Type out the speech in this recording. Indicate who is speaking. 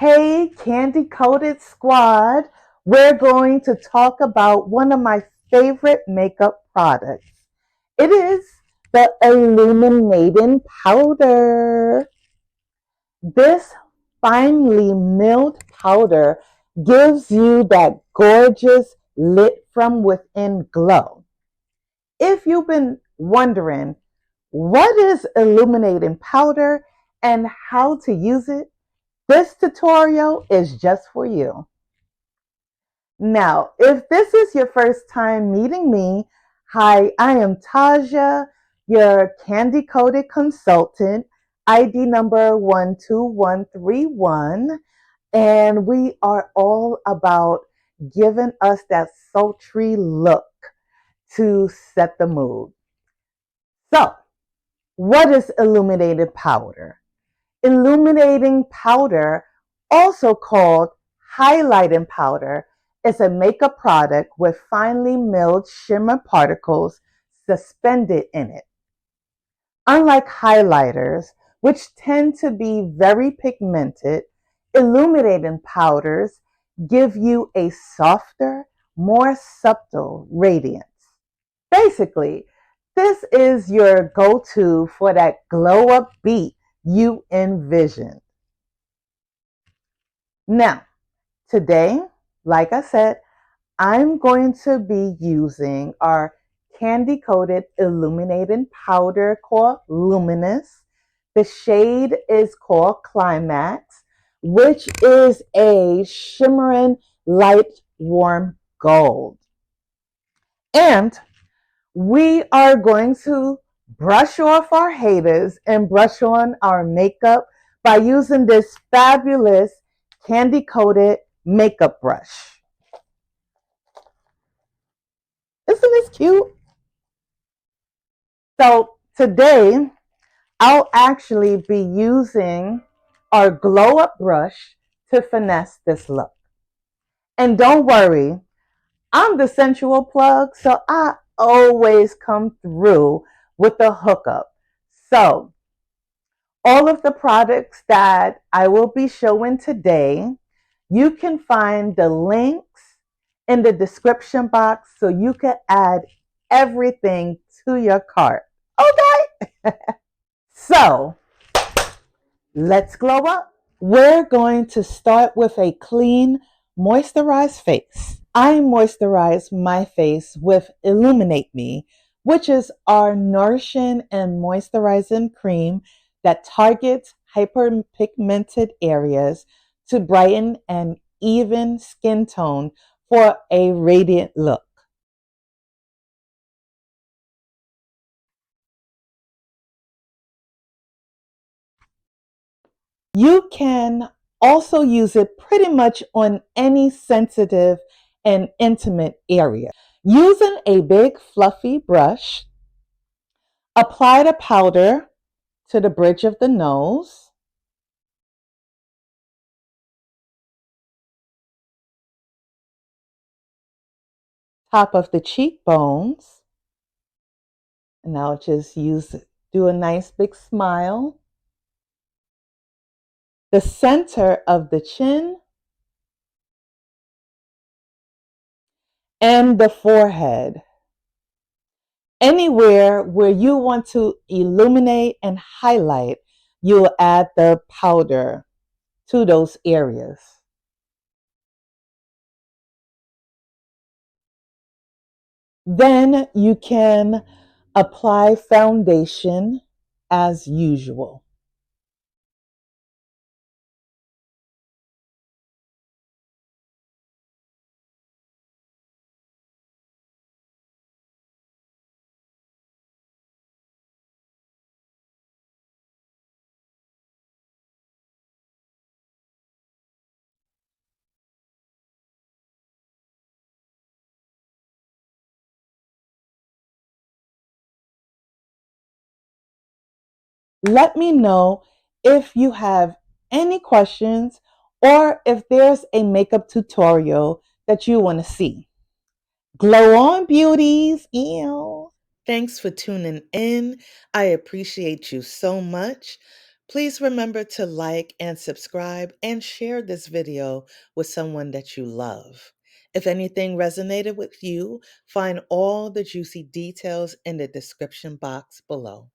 Speaker 1: Hey, Kandi Koated squad, we're going to talk about one of my favorite makeup products. It is the Illuminating powder. This finely milled powder gives you that gorgeous lit from within glow. If you've been wondering what is illuminating powder and how to use it, this tutorial is just for you. Now, if this is your first time meeting me, hi, I am Taja, your Kandi Koated consultant, ID number 12131, and we are all about giving us that sultry look to set the mood. So, what is illuminated powder? Illuminating powder, also called highlighting powder, is a makeup product with finely milled shimmer particles suspended in it. Unlike highlighters, which tend to be very pigmented, illuminating powders give you a softer, more subtle radiance. Basically, this is your go-to for that glow-up beat you envisioned. Now, today, like I said, I'm going to be using our Kandi Koated illuminating powder called Luminous. The shade is called Climax, which is a shimmering light warm gold. And we are going to brush off our haters and brush on our makeup by using this fabulous Kandi Koated makeup brush. Isn't this cute? So today, I'll actually be using our glow up brush to finesse this look. And don't worry, I'm the sensual plug, so I always come through with the hookup. So all of the products that I will be showing today, you can find the links in the description box so you can add everything to your cart. Okay? So let's glow up. We're going to start with a clean, moisturized face. I moisturize my face with Illuminate Me, which is our nourishing and moisturizing cream that targets hyperpigmented areas to brighten an even skin tone for a radiant look. You can also use it pretty much on any sensitive and intimate area. Using a big fluffy brush, apply the powder to the bridge of the nose, top of the cheekbones, and I'll just do a nice big smile, the center of the chin, and the forehead. Anywhere where you want to illuminate and highlight, you'll add the powder to those areas. Then you can apply foundation as usual. Let me know if you have any questions or if there's a makeup tutorial that you want to see. Glow on, beauties. Ew. Thanks for tuning in. I appreciate you so much. Please remember to like and subscribe and share this video with someone that you love. If anything resonated with you, find all the juicy details in the description box below.